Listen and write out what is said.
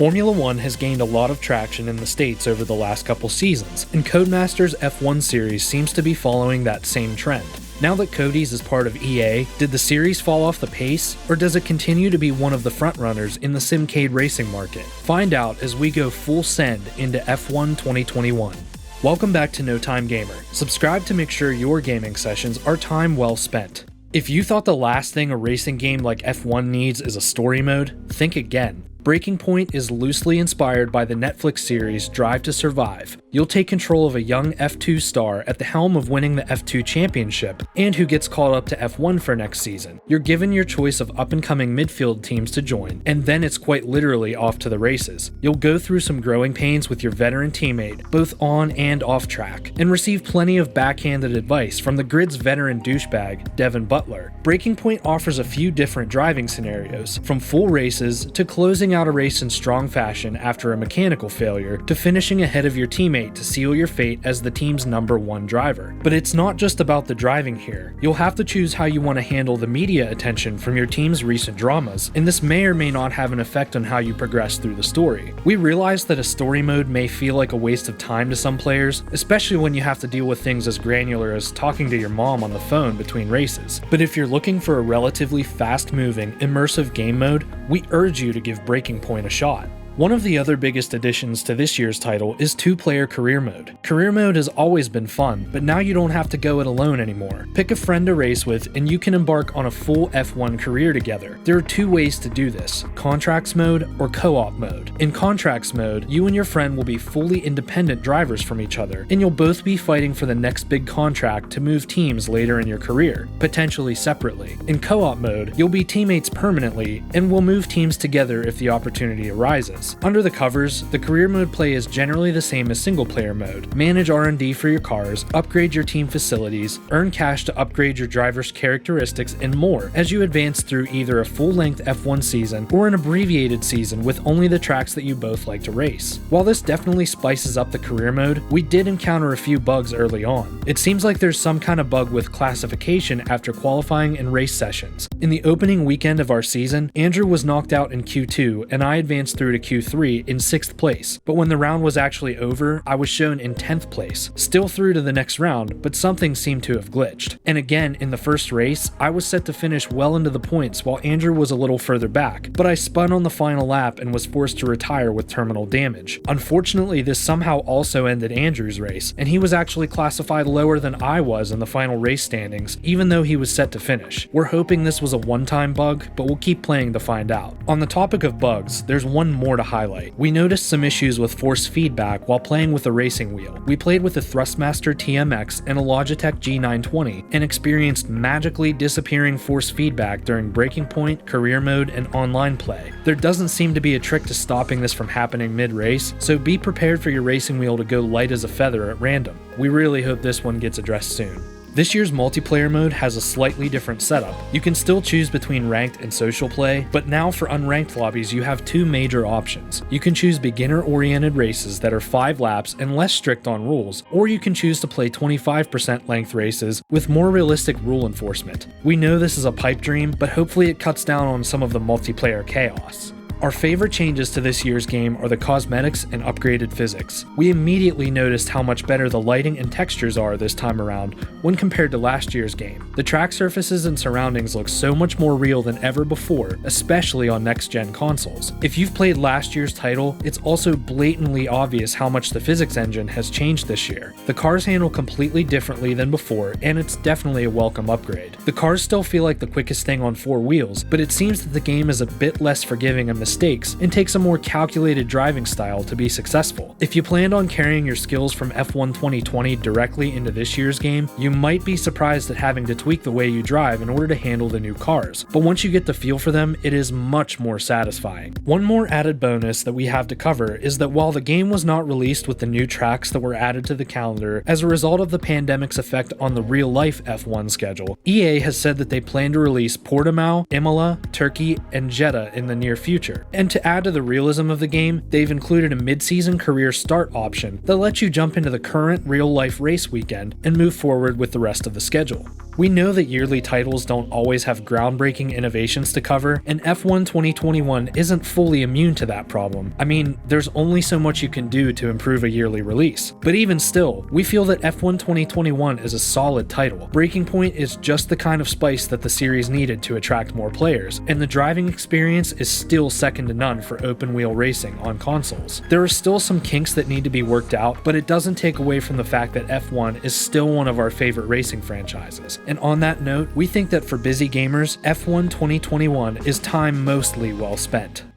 Formula One has gained a lot of traction in the States over the last couple seasons, and Codemasters F1 series seems to be following that same trend. Now that Cody's is part of EA, did the series fall off the pace, or does it continue to be one of the frontrunners in the simcade racing market? Find out as we go full send into F1 2021. Welcome back to No Time Gamer. Subscribe to make sure your gaming sessions are time well spent. If you thought the last thing a racing game like F1 needs is a story mode, think again. Breaking Point is loosely inspired by the Netflix series Drive to Survive. You'll take control of a young F2 star at the helm of winning the F2 championship, and who gets called up to F1 for next season. You're given your choice of up-and-coming midfield teams to join, and then it's quite literally off to the races. You'll go through some growing pains with your veteran teammate, both on and off track, and receive plenty of backhanded advice from the grid's veteran douchebag, Devin Butler. Breaking Point offers a few different driving scenarios, from full races to closing out a race in strong fashion after a mechanical failure, to finishing ahead of your teammate to seal your fate as the team's #1 driver. But it's not just about the driving here. You'll have to choose how you want to handle the media attention from your team's recent dramas, and this may or may not have an effect on how you progress through the story. We realize that a story mode may feel like a waste of time to some players, especially when you have to deal with things as granular as talking to your mom on the phone between races. But if you're looking for a relatively fast-moving, immersive game mode, we urge you to give Breaking Point a shot. One of the other biggest additions to this year's title is 2-player career mode. Career mode has always been fun, but now you don't have to go it alone anymore. Pick a friend to race with and you can embark on a full F1 career together. There are 2 ways to do this: contracts mode or co-op mode. In contracts mode, you and your friend will be fully independent drivers from each other, and you'll both be fighting for the next big contract to move teams later in your career, potentially separately. In co-op mode, you'll be teammates permanently and will move teams together if the opportunity arises. Under the covers, the career mode play is generally the same as single-player mode. Manage R&D for your cars, upgrade your team facilities, earn cash to upgrade your driver's characteristics, and more as you advance through either a full-length F1 season or an abbreviated season with only the tracks that you both like to race. While this definitely spices up the career mode, we did encounter a few bugs early on. It seems like there's some kind of bug with classification after qualifying and race sessions. In the opening weekend of our season, Andrew was knocked out in Q2 and I advanced through to Q3 in 6th place, but when the round was actually over, I was shown in 10th place, still through to the next round, but something seemed to have glitched. And again, in the first race, I was set to finish well into the points while Andrew was a little further back, but I spun on the final lap and was forced to retire with terminal damage. Unfortunately, this somehow also ended Andrew's race, and he was actually classified lower than I was in the final race standings, even though he was set to finish. We're hoping this was a one-time bug, but we'll keep playing to find out. On the topic of bugs, there's one more to highlight. We noticed some issues with force feedback while playing with the racing wheel. We played with the Thrustmaster TMX and a Logitech G920 and experienced magically disappearing force feedback during Breaking Point, career mode, and online play. There doesn't seem to be a trick to stopping this from happening mid-race, so be prepared for your racing wheel to go light as a feather at random. We really hope this one gets addressed soon. This year's multiplayer mode has a slightly different setup. You can still choose between ranked and social play, but now for unranked lobbies you have 2 major options. You can choose beginner-oriented races that are 5 laps and less strict on rules, or you can choose to play 25% length races with more realistic rule enforcement. We know this is a pipe dream, but hopefully it cuts down on some of the multiplayer chaos. Our favorite changes to this year's game are the cosmetics and upgraded physics. We immediately noticed how much better the lighting and textures are this time around when compared to last year's game. The track surfaces and surroundings look so much more real than ever before, especially on next-gen consoles. If you've played last year's title, it's also blatantly obvious how much the physics engine has changed this year. The cars handle completely differently than before, and it's definitely a welcome upgrade. The cars still feel like the quickest thing on 4 wheels, but it seems that the game is a bit less forgiving of mistakes and takes a more calculated driving style to be successful. If you planned on carrying your skills from F1 2020 directly into this year's game, you might be surprised at having to tweak the way you drive in order to handle the new cars, but once you get the feel for them, it is much more satisfying. One more added bonus that we have to cover is that while the game was not released with the new tracks that were added to the calendar as a result of the pandemic's effect on the real-life F1 schedule, EA has said that they plan to release Portimao, Imola, Turkey, and Jeddah in the near future. future. And to add to the realism of the game, they've included a mid-season career start option that lets you jump into the current real-life race weekend and move forward with the rest of the schedule. We know that yearly titles don't always have groundbreaking innovations to cover, and F1 2021 isn't fully immune to that problem. I mean, there's only so much you can do to improve a yearly release. But even still, we feel that F1 2021 is a solid title. Breaking Point is just the kind of spice that the series needed to attract more players, and the driving experience is still second to none for open-wheel racing on consoles. There are still some kinks that need to be worked out, but it doesn't take away from the fact that F1 is still one of our favorite racing franchises. And on that note, we think that for busy gamers, F1 2021 is time mostly well spent.